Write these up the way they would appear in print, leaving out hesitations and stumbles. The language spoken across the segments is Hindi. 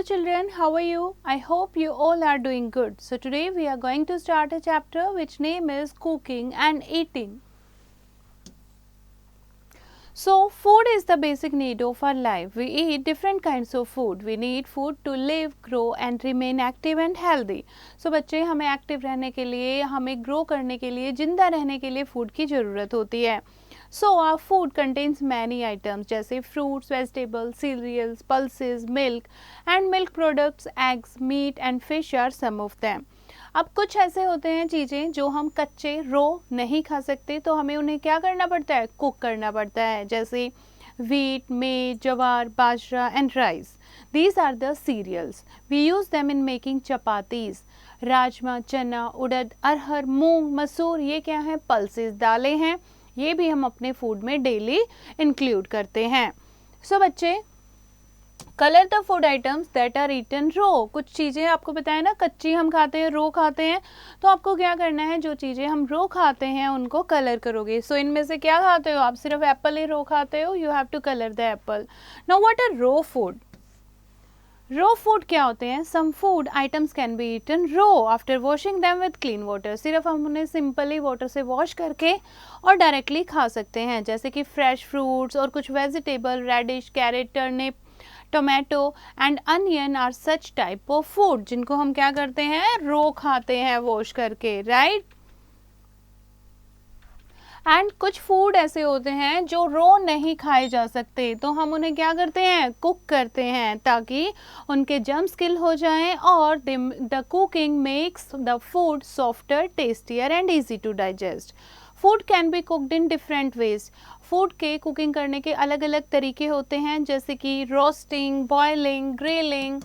children, how are you? I hope you all are doing good. So today we are going to start a chapter which name is cooking and eating. So food is the basic need of our life. We eat different kinds of food. We need food to live, grow and remain active and healthy. So बच्चे हमें एक्टिव रहने के लिए, हमें ग्रो करने के लिए, जिंदा रहने के लिए फूड की ज़रूरत होती है. So our food contains many items जैसे fruits, vegetables, cereals, pulses, milk and milk products, eggs, meat and fish are some of them. अब कुछ ऐसे होते हैं चीज़ें जो हम कच्चे रो नहीं खा सकते, तो हमें उन्हें क्या करना पड़ता है, कुक करना पड़ता है. जैसे wheat, maize, jawar, bajra and rice. These are the cereals. We use them in making chapatis. Rajma, चना, उड़द, अरहर, मूंग, मसूर, ये क्या है, पल्सेस, दालें हैं. ये भी हम अपने फूड में डेली इंक्लूड करते हैं. सो बच्चे, colour the food items that are eaten raw. कुछ चीज़ें आपको बताया ना, कच्ची हम खाते हैं, रो खाते हैं, तो आपको क्या करना है, जो चीज़ें हम रो खाते हैं उनको कलर करोगे. सो इनमें से क्या खाते हो आप, सिर्फ एप्पल ही रो खाते हो, you have to colour the apple. Now what are raw food. Raw food क्या होते हैं, some food items can be eaten raw after washing them with clean water. सिर्फ हम उन्हें सिंपली वाटर से वॉश करके और डायरेक्टली खा सकते हैं. जैसे कि फ्रेश फ्रूट्स और कुछ vegetable, radish, carrot, turnip, tomato and onion are such type of food जिनको हम क्या करते हैं, रो खाते हैं वॉश करके, राइट. एंड कुछ फूड ऐसे होते हैं जो रो नहीं खाए जा सकते, तो हम उन्हें क्या करते हैं, कुक करते हैं, ताकि उनके जर्म्स किल हो जाएं और the cooking makes the food softer, tastier and easy to digest. Food can be cooked in different ways. फूड के कुकिंग करने के अलग अलग तरीके होते हैं, जैसे कि roasting, boiling, grilling,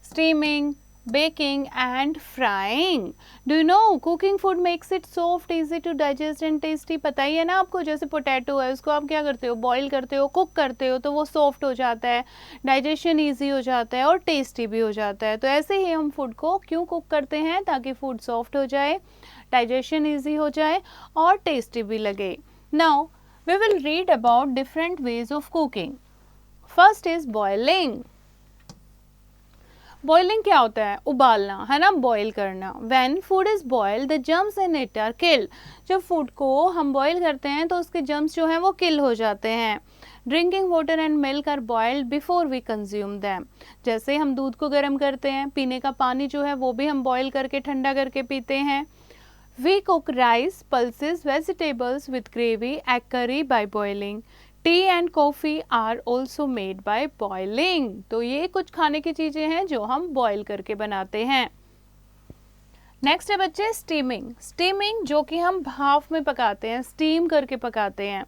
steaming, baking and frying. Do you know cooking food makes it soft, easy to digest and tasty. पता ही है ना आपको, जैसे पोटैटो है, उसको आप क्या करते हो, बॉईल करते हो, कुक करते हो, तो वो सॉफ्ट हो जाता है, डाइजेशन ईजी हो जाता है और टेस्टी भी हो जाता है. तो ऐसे ही हम फूड को क्यों कुक करते हैं, ताकि फूड सॉफ्ट हो जाए, डाइजेशन ईजी हो जाए और टेस्टी भी लगे. Now we will read about different ways of cooking. First is boiling. Boiling क्या होता है, उबालना है ना, बॉईल करना. When food is boiled the germs in it are killed. जब फूड को हम बॉईल करते हैं तो उसके जर्म्स जो हैं वो किल हो जाते हैं. Drinking water and milk are boiled before we consume them. जैसे हम दूध को गर्म करते हैं, पीने का पानी जो है वो भी हम बॉईल करके ठंडा करके पीते हैं. We cook rice, pulses, vegetables with gravy, egg curry by boiling. Tea and coffee are also made by boiling. तो ये कुछ खाने की चीज़ें हैं जो हम बॉईल करके बनाते हैं. नेक्स्ट है बच्चे स्टीमिंग. स्टीमिंग जो कि हम भाप में पकाते हैं, स्टीम करके पकाते हैं.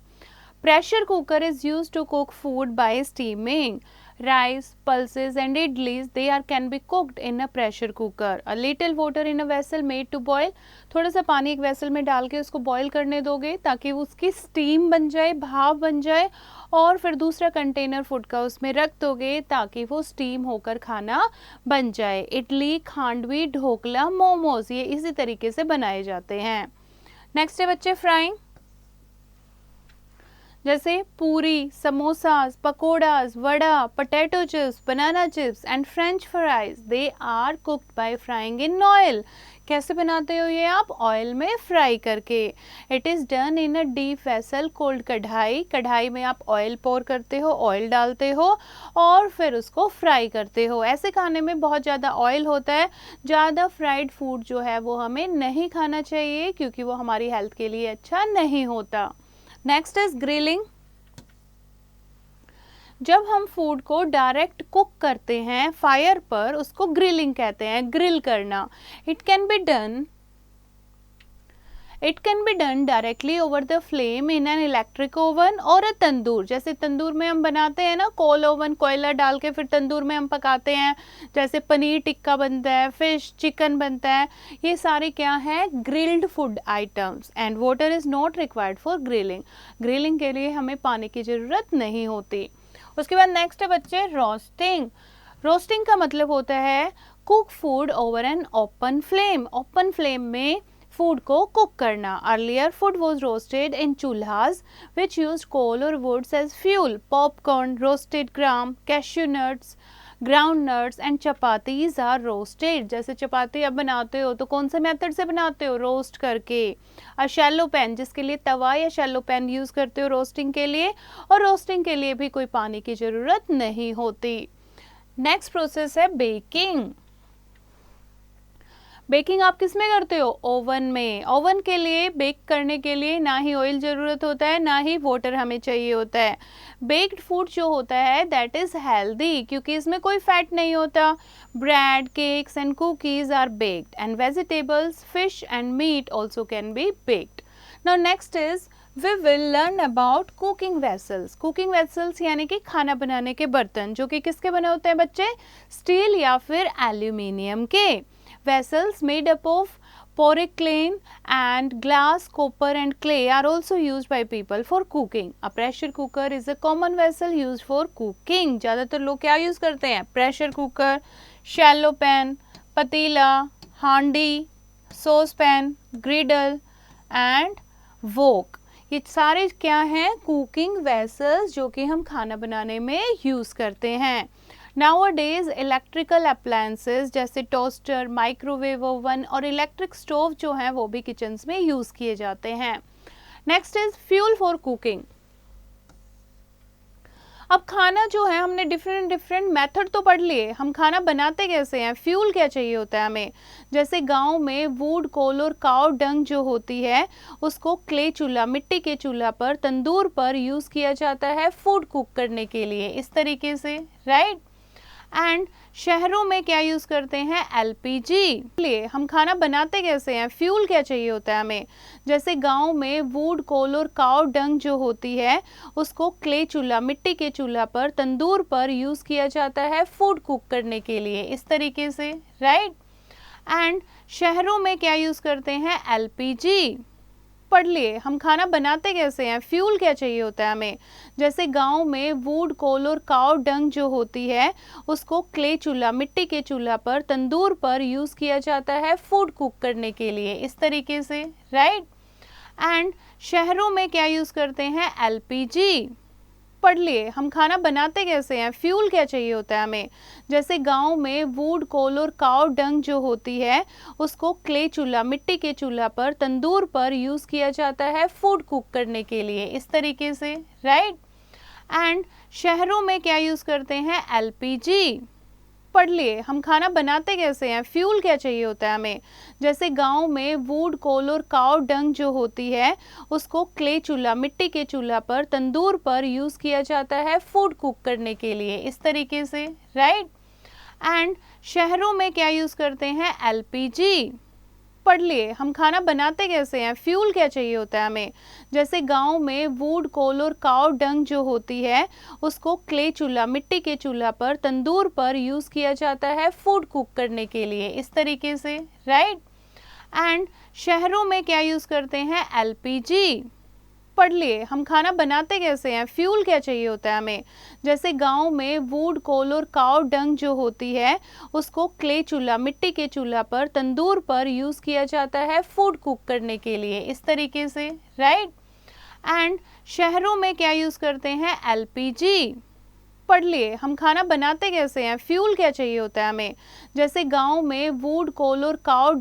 Pressure cooker is used to cook food by steaming. Rice, pulses and idlis, they are can be cooked in a pressure cooker. A little water in a vessel made to boil. थोड़ा सा पानी एक वेसल में डाल के उसको बॉईल करने दोगे ताकि उसकी स्टीम बन जाए, भाप बन जाए, और फिर दूसरा कंटेनर फूड का उसमें रख दोगे ताकि वो स्टीम होकर खाना बन जाए. इडली, खांडवी, ढोकला, मोमोज, ये इसी तरीके से बनाए जाते हैं. नेक्स्ट है बच्चे फ्राइंग. जैसे puri, samosas, pakoras, vada, potato chips, banana chips and french fries, they are cooked by frying in oil. कैसे बनाते हो ये आप, ऑयल में फ्राई करके. It is done in a deep vessel called kadhai. कढ़ाई में आप ऑयल पोर करते हो, ऑयल डालते हो और फिर उसको फ्राई करते हो. ऐसे खाने में बहुत ज़्यादा ऑयल होता है. ज़्यादा फ्राइड फूड जो है वो हमें नहीं खाना चाहिए, क्योंकि वो हमारी हेल्थ के लिए अच्छा नहीं होता. Next is grilling. जब हम फूड को डायरेक्ट कुक करते हैं फायर पर, उसको ग्रिलिंग कहते हैं, ग्रिल करना. It can be done directly over the flame in an electric oven और अ तंदूर. जैसे तंदूर में हम बनाते हैं ना, कोल ओवन, कोयला डाल के फिर तंदूर में हम पकाते हैं. जैसे पनीर टिक्का बनता है, फिश, चिकन बनता है, ये सारे क्या है, grilled food items. And water is not required for grilling. Grilling के लिए हमें पानी की ज़रूरत नहीं होती. उसके बाद नेक्स्ट है बच्चे रोस्टिंग. रोस्टिंग का मतलब होता है cook food over an open flame. Open flame में फूड को कुक करना. Earlier food was roasted in chulhas which use coal और woods as fuel. Popcorn, roasted gram, cashew nuts, ground nuts and chapatis are roasted. जैसे चपाती आप बनाते हो तो कौन से मेथड से बनाते हो? रोस्ट करके। अ शैलो पैन, जिसके लिए तवा या शैलो पैन यूज़ करते हो रोस्टिंग के लिए, और रोस्टिंग के लिए भी कोई पानी की ज़रूरत नहीं होती। नेक्स्ट प्रोसेस है बेकिंग। बेकिंग आप किस में करते हो? ओवन में। ओवन के लिए बेक करने के लिए ना ही ऑयल ज़रूरत होता है, ना ही वाटर हमें चाहिए होता है। बेक्ड फूड जो होता है दैट इज़ हेल्दी, क्योंकि इसमें कोई फैट नहीं होता। Bread, cakes and cookies are baked and vegetables, fish and meat also can be baked. Now next is we will learn about cooking vessels. Cooking vessels यानी कि खाना बनाने के बर्तन, जो कि किसके बने होते हैं बच्चे? स्टील या फिर एल्यूमिनियम के। Vessels made up of porcelain and glass, copper and clay are also used by people for cooking. A pressure cooker is a common vessel used for cooking. ज़्यादातर लोग क्या यूज़ करते हैं? प्रेशर कुकर, शैलो पैन, पतीला, हांडी, सॉस पैन, ग्रिडल एंड वोक। ये सारे क्या हैं? कुकिंग वेसल्स, जो कि हम खाना बनाने में यूज़ करते हैं। Nowadays इलेक्ट्रिकल अप्लायंसेस जैसे टोस्टर, माइक्रोवेव ओवन और इलेक्ट्रिक स्टोव जो हैं वो भी किचन्स में यूज़ किए जाते हैं। Next is fuel for cooking. अब खाना जो है हमने डिफरेंट मेथड तो पढ़ लिए, हम खाना बनाते कैसे हैं? फ्यूल क्या चाहिए होता है हमें? जैसे गांव में वुड, कोल और काव डंग जो होती है उसको क्ले चूल्हा, मिट्टी के चूल्हा पर, तंदूर पर यूज़ किया जाता है फूड कुक करने के लिए, इस तरीके से, राइट। एंड शहरों में क्या यूज़ करते हैं? एलपीजी। लिए हम खाना बनाते कैसे हैं? फ्यूल क्या चाहिए होता है हमें? जैसे गांव में वुड, कोल और काव डंग जो होती है उसको क्ले चूल्हा, मिट्टी के चूल्हा पर, तंदूर पर यूज़ किया जाता है फूड कुक करने के लिए, इस तरीके से, राइट। एंड शहरों में क्या यूज़ करते हैं? एलपीजी। पढ़ लिए हम खाना बनाते कैसे हैं? फ्यूल क्या चाहिए होता है हमें? जैसे गांव में वुड, कोल और काव डंग जो होती है उसको क्ले चूल्हा, मिट्टी के चूल्हा पर, तंदूर पर यूज़ किया जाता है फूड कुक करने के लिए, इस तरीके से, राइट। एंड शहरों में क्या यूज़ करते हैं? एलपीजी। पढ़ लिए हम खाना बनाते कैसे हैं? फ्यूल क्या चाहिए होता है हमें? जैसे गांव में वुड, कोल और काव डंग जो होती है उसको क्ले चूल्हा, मिट्टी के चूल्हा पर, तंदूर पर यूज़ किया जाता है फूड कुक करने के लिए, इस तरीके से, राइट। एंड शहरों में क्या यूज़ करते हैं? एलपीजी। पढ़ लिए हम खाना बनाते कैसे हैं? फ्यूल क्या चाहिए होता है हमें? जैसे गांव में वुड, कोल और काव डंग जो होती है उसको क्ले चूल्हा, मिट्टी के चूल्हा पर, तंदूर पर यूज़ किया जाता है फूड कुक करने के लिए, इस तरीके से, राइट। एंड शहरों में क्या यूज़ करते हैं? एलपीजी। पढ़ लिए हम खाना बनाते कैसे हैं? फ्यूल क्या चाहिए होता है हमें? जैसे गांव में वुड, कोल और काव डंग जो होती है उसको क्ले चूल्हा, मिट्टी के चूल्हा पर, तंदूर पर यूज़ किया जाता है फूड कुक करने के लिए, इस तरीके से, राइट। एंड शहरों में क्या यूज़ करते हैं? एलपीजी। पढ़ लिए हम खाना बनाते कैसे हैं? फ्यूल क्या चाहिए होता है हमें? जैसे गांव में वुड, कोल और काव डंग जो होती है उसको क्ले चूल्हा, मिट्टी के चूल्हा पर, तंदूर पर यूज़ किया जाता है फूड कुक करने के लिए, इस तरीके से, राइट। एंड शहरों में क्या यूज़ करते हैं? एलपीजी। पढ़ लिए हम खाना बनाते कैसे हैं? फ्यूल क्या चाहिए होता है हमें? जैसे गांव में वुड, कोल और काव